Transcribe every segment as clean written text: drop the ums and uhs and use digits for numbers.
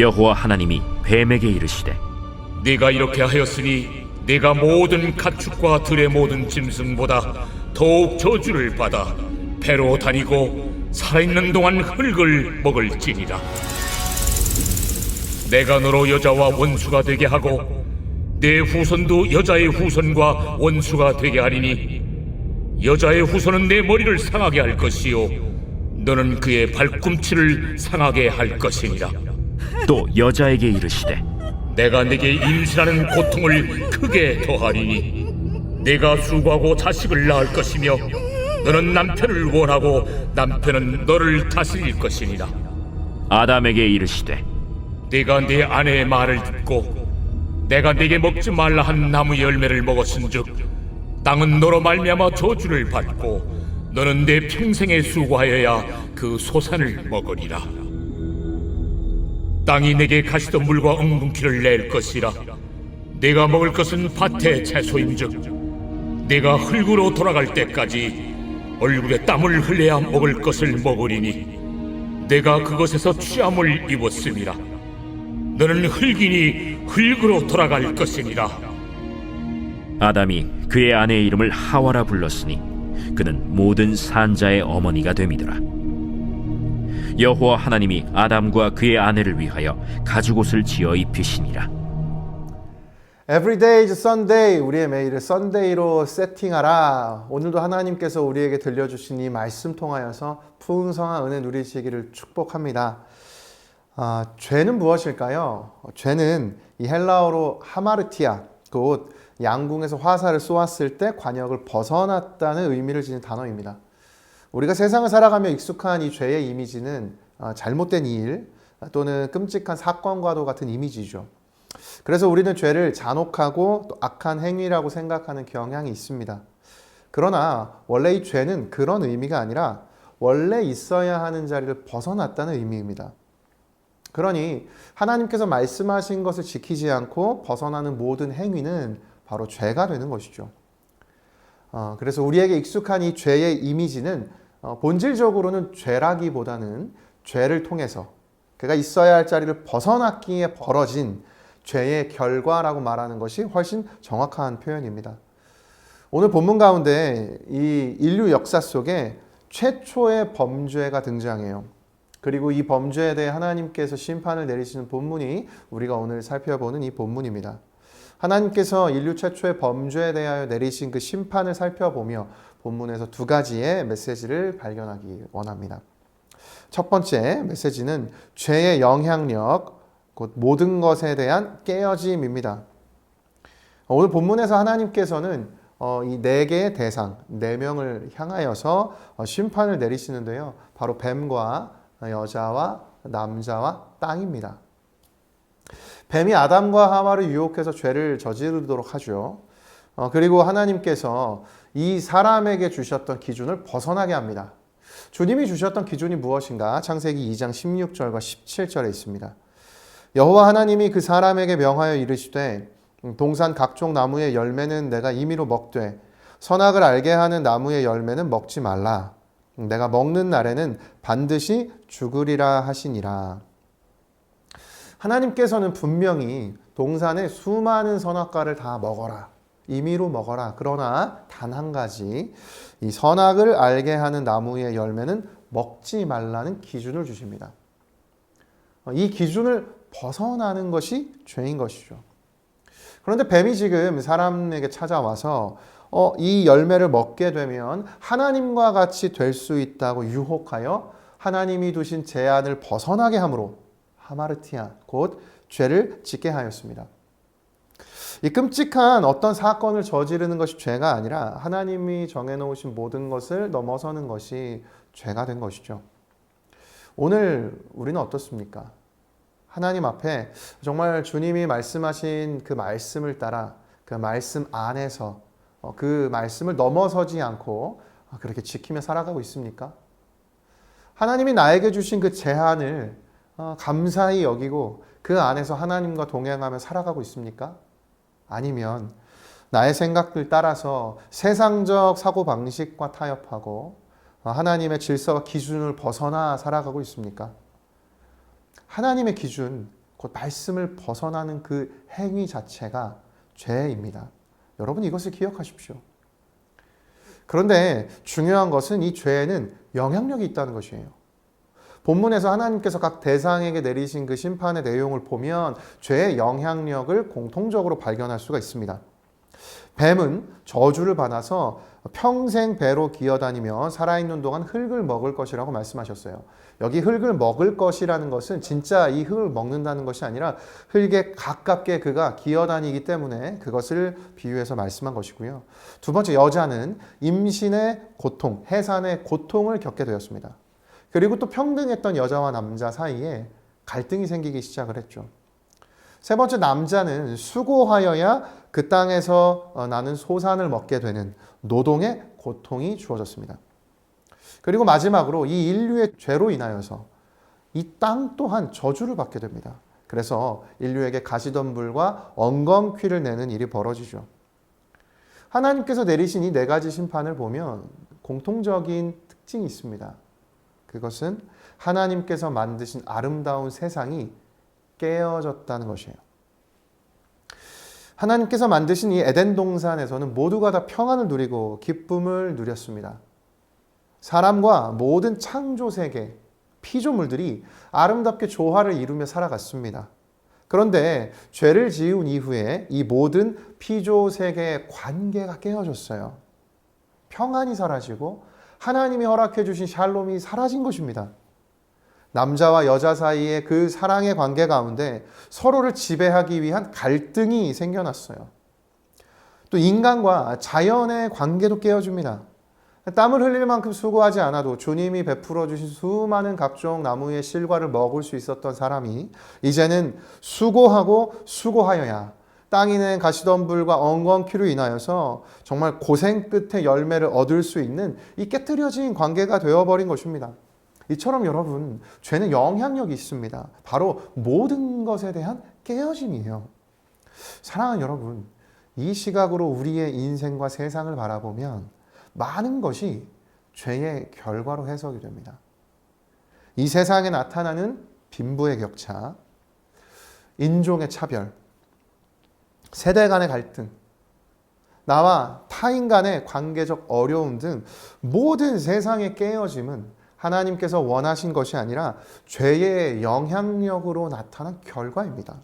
여호와 하나님이 뱀에게 이르시되 네가 이렇게 하였으니 네가 모든 가축과 들의 모든 짐승보다 더욱 저주를 받아 배로 다니고 살아있는 동안 흙을 먹을지니라. 내가 너로 여자와 원수가 되게 하고 내 후손도 여자의 후손과 원수가 되게 하리니 여자의 후손은 내 머리를 상하게 할 것이요 너는 그의 발꿈치를 상하게 할 것이니라. 또 여자에게 이르시되 내가 네게 임신하는 고통을 크게 더하리니 네가 수고하고 자식을 낳을 것이며 너는 남편을 원하고 남편은 너를 다스릴 것이니라. 아담에게 이르시되 네가 네 아내의 말을 듣고 내가 네게 먹지 말라 한 나무 열매를 먹었은즉 땅은 너로 말미암아 저주를 받고 너는 내 평생에 수고하여야 그 소산을 먹으리라. 땅이 내게 가시던 물과 엉겅퀴를 낼 것이라. 내가 먹을 것은 밭의 채소인즉 내가 흙으로 돌아갈 때까지 얼굴에 땀을 흘려야 먹을 것을 먹으리니 내가 그것에서 취함을 입었음이라. 너는 흙이니 흙으로 돌아갈 것이니라. 아담이 그의 아내의 이름을 하와라 불렀으니 그는 모든 산자의 어머니가 됨이더라. 여호와 하나님이 아담과 그의 아내를 위하여 가죽옷을 지어 입히시니라. Every day is Sunday. 우리의 매일을 썬데이로 세팅하라. 오늘도 하나님께서 우리에게 들려주신 이 말씀 통하여서 풍성한 은혜 누리시기를 축복합니다. 죄는 무엇일까요? 죄는 이 헬라어로 하마르티아, 곧 양궁에서 화살을 쏘았을 때 관역을 벗어났다는 의미를 지닌 단어입니다. 우리가 세상을 살아가며 익숙한 이 죄의 이미지는 잘못된 일 또는 끔찍한 사건과도 같은 이미지죠. 그래서 우리는 죄를 잔혹하고 또 악한 행위라고 생각하는 경향이 있습니다. 그러나 원래 이 죄는 그런 의미가 아니라 원래 있어야 하는 자리를 벗어났다는 의미입니다. 그러니 하나님께서 말씀하신 것을 지키지 않고 벗어나는 모든 행위는 바로 죄가 되는 것이죠. 그래서 우리에게 익숙한 이 죄의 이미지는 본질적으로는 죄라기보다는 죄를 통해서 그가 있어야 할 자리를 벗어났기에 벌어진 죄의 결과라고 말하는 것이 훨씬 정확한 표현입니다. 오늘 본문 가운데 이 인류 역사 속에 최초의 범죄가 등장해요. 그리고 이 범죄에 대해 하나님께서 심판을 내리시는 본문이 우리가 오늘 살펴보는 이 본문입니다. 하나님께서 인류 최초의 범죄에 대하여 내리신 그 심판을 살펴보며 본문에서 두 가지의 메시지를 발견하기 원합니다. 첫 번째 메시지는 죄의 영향력, 곧 모든 것에 대한 깨어짐입니다. 오늘 본문에서 하나님께서는 이 네 개의 대상, 네 명을 향하여서 심판을 내리시는데요. 바로 뱀과 여자와 남자와 땅입니다. 뱀이 아담과 하와를 유혹해서 죄를 저지르도록 하죠. 그리고 하나님께서 이 사람에게 주셨던 기준을 벗어나게 합니다. 주님이 주셨던 기준이 무엇인가? 창세기 2장 16절과 17절에 있습니다. 여호와 하나님이 그 사람에게 명하여 이르시되 동산 각종 나무의 열매는 내가 임의로 먹되 선악을 알게 하는 나무의 열매는 먹지 말라. 내가 먹는 날에는 반드시 죽으리라 하시니라. 하나님께서는 분명히 동산의 수많은 선악과를 다 먹어라. 임의로 먹어라. 그러나 단 한 가지, 이 선악을 알게 하는 나무의 열매는 먹지 말라는 기준을 주십니다. 이 기준을 벗어나는 것이 죄인 것이죠. 그런데 뱀이 지금 사람에게 찾아와서 이 열매를 먹게 되면 하나님과 같이 될 수 있다고 유혹하여 하나님이 두신 제한을 벗어나게 함으로 하마르티아, 곧 죄를 짓게 하였습니다. 이 끔찍한 어떤 사건을 저지르는 것이 죄가 아니라 하나님이 정해놓으신 모든 것을 넘어서는 것이 죄가 된 것이죠. 오늘 우리는 어떻습니까? 하나님 앞에 정말 주님이 말씀하신 그 말씀을 따라 그 말씀 안에서 그 말씀을 넘어서지 않고 그렇게 지키며 살아가고 있습니까? 하나님이 나에게 주신 그 제한을 감사히 여기고 그 안에서 하나님과 동행하며 살아가고 있습니까? 아니면 나의 생각들 따라서 세상적 사고방식과 타협하고 하나님의 질서와 기준을 벗어나 살아가고 있습니까? 하나님의 기준, 곧 말씀을 벗어나는 그 행위 자체가 죄입니다. 여러분 이것을 기억하십시오. 그런데 중요한 것은 이 죄에는 영향력이 있다는 것이에요. 본문에서 하나님께서 각 대상에게 내리신 그 심판의 내용을 보면 죄의 영향력을 공통적으로 발견할 수가 있습니다. 뱀은 저주를 받아서 평생 배로 기어다니며 살아있는 동안 흙을 먹을 것이라고 말씀하셨어요. 여기 흙을 먹을 것이라는 것은 진짜 이 흙을 먹는다는 것이 아니라 흙에 가깝게 그가 기어다니기 때문에 그것을 비유해서 말씀한 것이고요. 두 번째, 여자는 임신의 고통, 해산의 고통을 겪게 되었습니다. 그리고 또 평등했던 여자와 남자 사이에 갈등이 생기기 시작을 했죠. 세 번째, 남자는 수고하여야 그 땅에서 나는 소산을 먹게 되는 노동의 고통이 주어졌습니다. 그리고 마지막으로 이 인류의 죄로 인하여서 이 땅 또한 저주를 받게 됩니다. 그래서 인류에게 가시덤불과 엉겅퀴를 내는 일이 벌어지죠. 하나님께서 내리신 이 네 가지 심판을 보면 공통적인 특징이 있습니다. 그것은 하나님께서 만드신 아름다운 세상이 깨어졌다는 것이에요. 하나님께서 만드신 이 에덴 동산에서는 모두가 다 평안을 누리고 기쁨을 누렸습니다. 사람과 모든 창조 세계, 피조물들이 아름답게 조화를 이루며 살아갔습니다. 그런데 죄를 지은 이후에 이 모든 피조 세계의 관계가 깨어졌어요. 평안이 사라지고 하나님이 허락해 주신 샬롬이 사라진 것입니다. 남자와 여자 사이의 그 사랑의 관계 가운데 서로를 지배하기 위한 갈등이 생겨났어요. 또 인간과 자연의 관계도 깨어집니다. 땀을 흘릴 만큼 수고하지 않아도 주님이 베풀어 주신 수많은 각종 나무의 실과를 먹을 수 있었던 사람이 이제는 수고하고 수고하여야 땅이 낸 가시덤불과 엉겅퀴로 인하여서 정말 고생 끝에 열매를 얻을 수 있는 이 깨트려진 관계가 되어버린 것입니다. 이처럼 여러분, 죄는 영향력이 있습니다. 바로 모든 것에 대한 깨어짐이에요. 사랑하는 여러분, 이 시각으로 우리의 인생과 세상을 바라보면 많은 것이 죄의 결과로 해석이 됩니다. 이 세상에 나타나는 빈부의 격차, 인종의 차별, 세대 간의 갈등, 나와 타인 간의 관계적 어려움 등 모든 세상의 깨어짐은 하나님께서 원하신 것이 아니라 죄의 영향력으로 나타난 결과입니다.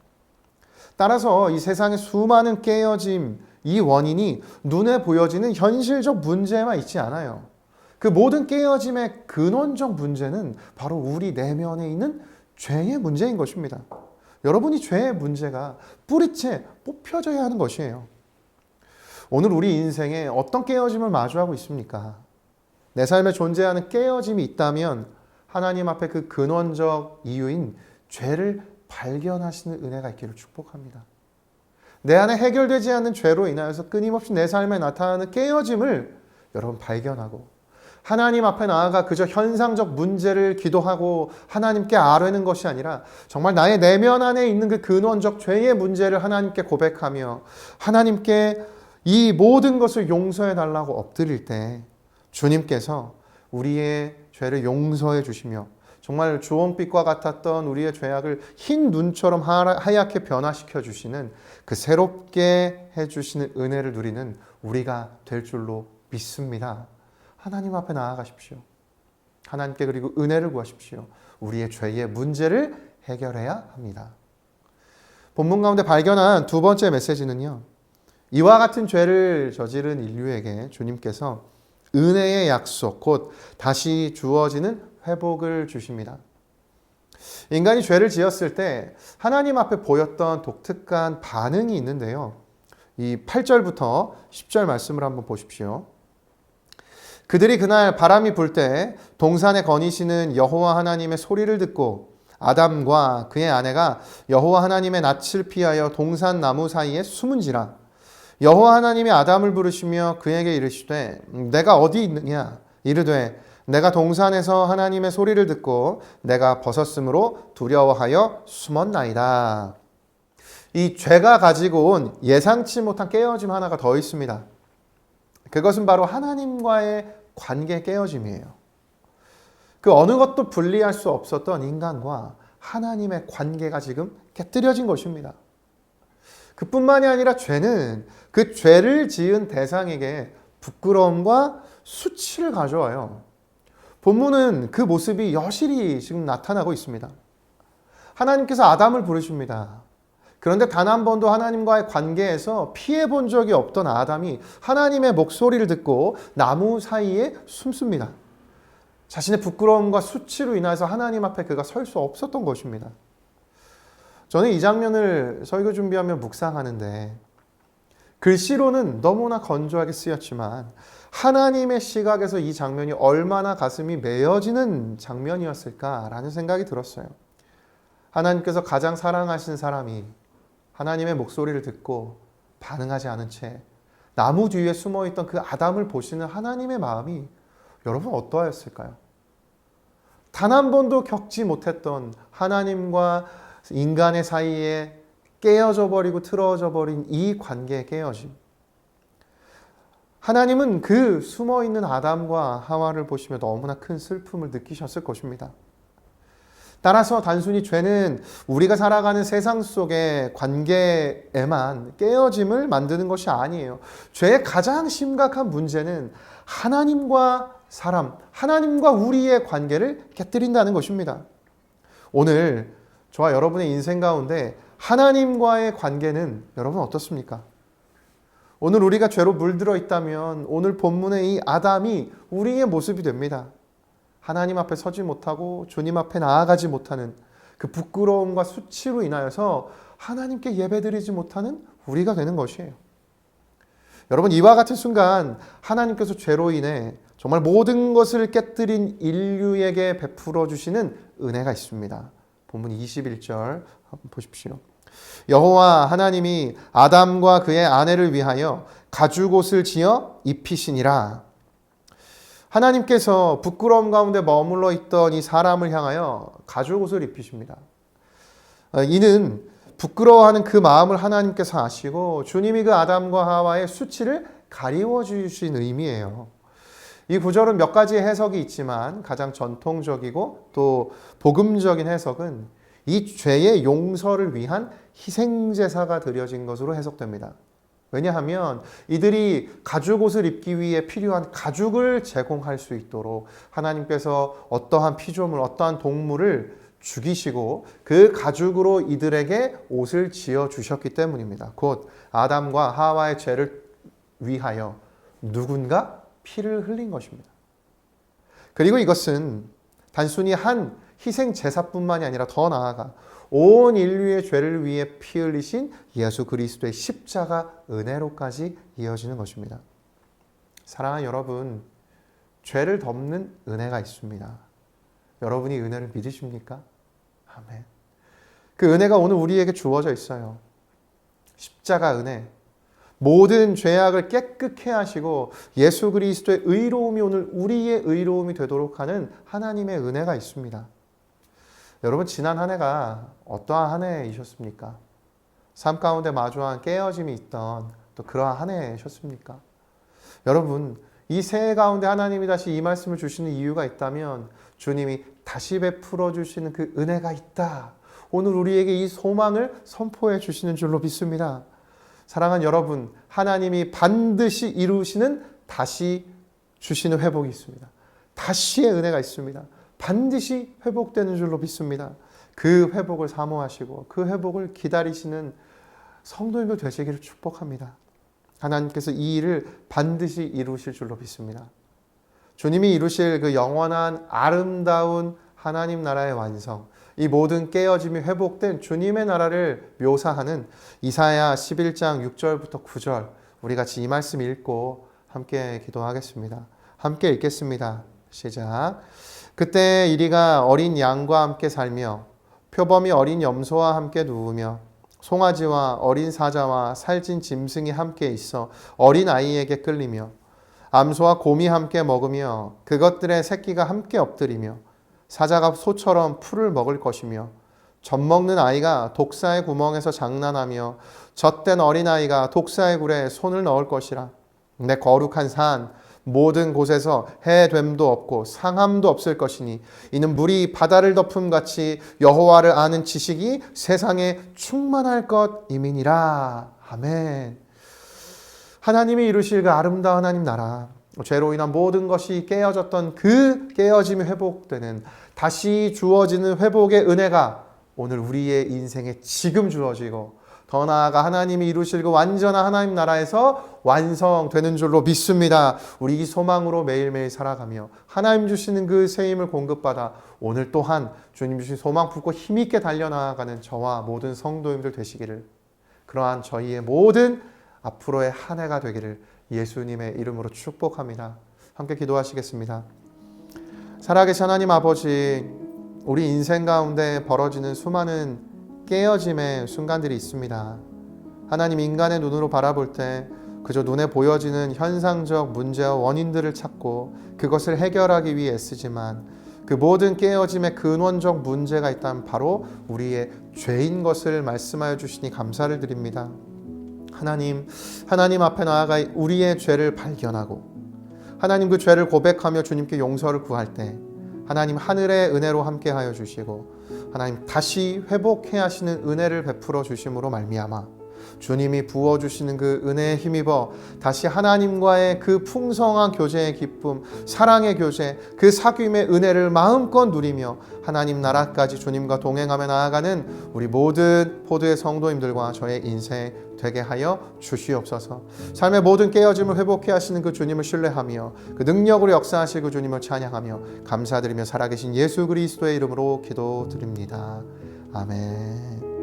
따라서 이 세상의 수많은 깨어짐, 이 원인이 눈에 보여지는 현실적 문제만 있지 않아요. 그 모든 깨어짐의 근원적 문제는 바로 우리 내면에 있는 죄의 문제인 것입니다. 여러분이 죄의 문제가 뿌리째 뽑혀져야 하는 것이에요. 오늘 우리 인생에 어떤 깨어짐을 마주하고 있습니까? 내 삶에 존재하는 깨어짐이 있다면 하나님 앞에 그 근원적 이유인 죄를 발견하시는 은혜가 있기를 축복합니다. 내 안에 해결되지 않는 죄로 인하여서 끊임없이 내 삶에 나타나는 깨어짐을 여러분 발견하고 하나님 앞에 나아가 그저 현상적 문제를 기도하고 하나님께 아뢰는 것이 아니라 정말 나의 내면 안에 있는 그 근원적 죄의 문제를 하나님께 고백하며 하나님께 이 모든 것을 용서해 달라고 엎드릴 때 주님께서 우리의 죄를 용서해 주시며 정말 주홍빛과 같았던 우리의 죄악을 흰 눈처럼 하얗게 변화시켜 주시는 그 새롭게 해주시는 은혜를 누리는 우리가 될 줄로 믿습니다. 하나님 앞에 나아가십시오. 하나님께 그리고 은혜를 구하십시오. 우리의 죄의 문제를 해결해야 합니다. 본문 가운데 발견한 두 번째 메시지는요. 이와 같은 죄를 저지른 인류에게 주님께서 은혜의 약속, 곧 다시 주어지는 회복을 주십니다. 인간이 죄를 지었을 때 하나님 앞에 보였던 독특한 반응이 있는데요. 이 8절부터 10절 말씀을 한번 보십시오. 그들이 그날 바람이 불 때 동산에 거니시는 여호와 하나님의 소리를 듣고 아담과 그의 아내가 여호와 하나님의 낯을 피하여 동산 나무 사이에 숨은지라. 여호와 하나님이 아담을 부르시며 그에게 이르시되 내가 어디 있느냐? 이르되 내가 동산에서 하나님의 소리를 듣고 내가 벗었으므로 두려워하여 숨었나이다. 이 죄가 가지고 온 예상치 못한 깨어짐 하나가 더 있습니다. 그것은 바로 하나님과의 관계 깨어짐이에요. 그 어느 것도 분리할 수 없었던 인간과 하나님의 관계가 지금 깨뜨려진 것입니다. 그뿐만이 아니라 죄는 그 죄를 지은 대상에게 부끄러움과 수치를 가져와요. 본문은 그 모습이 여실히 지금 나타나고 있습니다. 하나님께서 아담을 부르십니다. 그런데 단 한 번도 하나님과의 관계에서 피해 본 적이 없던 아담이 하나님의 목소리를 듣고 나무 사이에 숨습니다. 자신의 부끄러움과 수치로 인해서 하나님 앞에 그가 설 수 없었던 것입니다. 저는 이 장면을 설교 준비하며 묵상하는데 글씨로는 너무나 건조하게 쓰였지만 하나님의 시각에서 이 장면이 얼마나 가슴이 메어지는 장면이었을까라는 생각이 들었어요. 하나님께서 가장 사랑하신 사람이 하나님의 목소리를 듣고 반응하지 않은 채 나무 뒤에 숨어있던 그 아담을 보시는 하나님의 마음이 여러분 어떠하였을까요? 단 한 번도 겪지 못했던 하나님과 인간의 사이에 깨어져 버리고 틀어져 버린 이 관계의 깨어짐. 하나님은 그 숨어있는 아담과 하와를 보시며 너무나 큰 슬픔을 느끼셨을 것입니다. 따라서 단순히 죄는 우리가 살아가는 세상 속의 관계에만 깨어짐을 만드는 것이 아니에요. 죄의 가장 심각한 문제는 하나님과 사람, 하나님과 우리의 관계를 깨뜨린다는 것입니다. 오늘 저와 여러분의 인생 가운데 하나님과의 관계는 여러분 어떻습니까? 오늘 우리가 죄로 물들어 있다면 오늘 본문의 이 아담이 우리의 모습이 됩니다. 하나님 앞에 서지 못하고 주님 앞에 나아가지 못하는 그 부끄러움과 수치로 인하여서 하나님께 예배드리지 못하는 우리가 되는 것이에요. 여러분, 이와 같은 순간 하나님께서 죄로 인해 정말 모든 것을 깨뜨린 인류에게 베풀어 주시는 은혜가 있습니다. 본문 21절 한번 보십시오. 여호와 하나님이 아담과 그의 아내를 위하여 가죽옷을 지어 입히시니라. 하나님께서 부끄러움 가운데 머물러 있던 이 사람을 향하여 가죽옷을 입히십니다. 이는 부끄러워하는 그 마음을 하나님께서 아시고 주님이 그 아담과 하와의 수치를 가리워 주신 의미예요. 이 구절은 몇 가지 해석이 있지만 가장 전통적이고 또 복음적인 해석은 이 죄의 용서를 위한 희생제사가 드려진 것으로 해석됩니다. 왜냐하면 이들이 가죽옷을 입기 위해 필요한 가죽을 제공할 수 있도록 하나님께서 어떠한 피조물, 어떠한 동물을 죽이시고 그 가죽으로 이들에게 옷을 지어 주셨기 때문입니다. 곧 아담과 하와의 죄를 위하여 누군가 피를 흘린 것입니다. 그리고 이것은 단순히 한 희생 제사뿐만이 아니라 더 나아가 온 인류의 죄를 위해 피 흘리신 예수 그리스도의 십자가 은혜로까지 이어지는 것입니다. 사랑하는 여러분, 죄를 덮는 은혜가 있습니다. 여러분이 은혜를 믿으십니까? 아멘. 그 은혜가 오늘 우리에게 주어져 있어요. 십자가 은혜. 모든 죄악을 깨끗게 하시고 예수 그리스도의 의로움이 오늘 우리의 의로움이 되도록 하는 하나님의 은혜가 있습니다. 여러분, 지난 한 해가 어떠한 한 해이셨습니까? 삶 가운데 마주한 깨어짐이 있던 또 그러한 한 해이셨습니까? 여러분, 이 새해 가운데 하나님이 다시 이 말씀을 주시는 이유가 있다면 주님이 다시 베풀어 주시는 그 은혜가 있다. 오늘 우리에게 이 소망을 선포해 주시는 줄로 믿습니다. 사랑하는 여러분, 하나님이 반드시 이루시는 다시 주시는 회복이 있습니다. 다시의 은혜가 있습니다. 반드시 회복되는 줄로 믿습니다. 그 회복을 사모하시고 그 회복을 기다리시는 성도님들 되시기를 축복합니다. 하나님께서 이 일을 반드시 이루실 줄로 믿습니다. 주님이 이루실 그 영원한 아름다운 하나님 나라의 완성, 이 모든 깨어짐이 회복된 주님의 나라를 묘사하는 이사야 11장 6절부터 9절, 우리 같이 이 말씀 읽고 함께 기도하겠습니다. 함께 읽겠습니다. 시작. 그때 이리가 어린 양과 함께 살며 표범이 어린 염소와 함께 누우며 송아지와 어린 사자와 살찐 짐승이 함께 있어 어린 아이에게 끌리며 암소와 곰이 함께 먹으며 그것들의 새끼가 함께 엎드리며 사자가 소처럼 풀을 먹을 것이며 젖 먹는 아이가 독사의 구멍에서 장난하며 젖된 어린아이가 독사의 굴에 손을 넣을 것이라. 내 거룩한 산 모든 곳에서 해됨도 없고 상함도 없을 것이니 이는 물이 바다를 덮음 같이 여호와를 아는 지식이 세상에 충만할 것임이니라. 아멘. 하나님이 이루실 그 아름다운 하나님 나라, 죄로 인한 모든 것이 깨어졌던 그 깨어짐이 회복되는, 다시 주어지는 회복의 은혜가 오늘 우리의 인생에 지금 주어지고 더 나아가 하나님이 이루실 그 완전한 하나님 나라에서 완성되는 줄로 믿습니다. 우리 이 소망으로 매일매일 살아가며 하나님 주시는 그 새 힘을 공급받아 오늘 또한 주님 주신 소망 품고 힘있게 달려나가는 저와 모든 성도님들 되시기를, 그러한 저희의 모든 앞으로의 한 해가 되기를 예수님의 이름으로 축복합니다. 함께 기도하시겠습니다. 살아계신 하나님 아버지, 우리 인생 가운데 벌어지는 수많은 깨어짐의 순간들이 있습니다. 하나님, 인간의 눈으로 바라볼 때 그저 눈에 보여지는 현상적 문제와 원인들을 찾고 그것을 해결하기 위해 애쓰지만 그 모든 깨어짐의 근원적 문제가 있다면 바로 우리의 죄인 것을 말씀하여 주시니 감사를 드립니다. 하나님 앞에 나아가 우리의 죄를 발견하고 하나님 그 죄를 고백하며 주님께 용서를 구할 때 하나님 하늘의 은혜로 함께하여 주시고 하나님 다시 회복해 하시는 은혜를 베풀어 주심으로 말미암아 주님이 부어주시는 그 은혜에 힘입어 다시 하나님과의 그 풍성한 교제의 기쁨, 사랑의 교제, 그 사귐의 은혜를 마음껏 누리며 하나님 나라까지 주님과 동행하며 나아가는 우리 모든 포도의 성도님들과 저의 인생 되게 하여 주시옵소서. 삶의 모든 깨어짐을 회복해 하시는 그 주님을 신뢰하며 그 능력으로 역사하실 그 주님을 찬양하며 감사드리며 살아계신 예수 그리스도의 이름으로 기도드립니다. 아멘.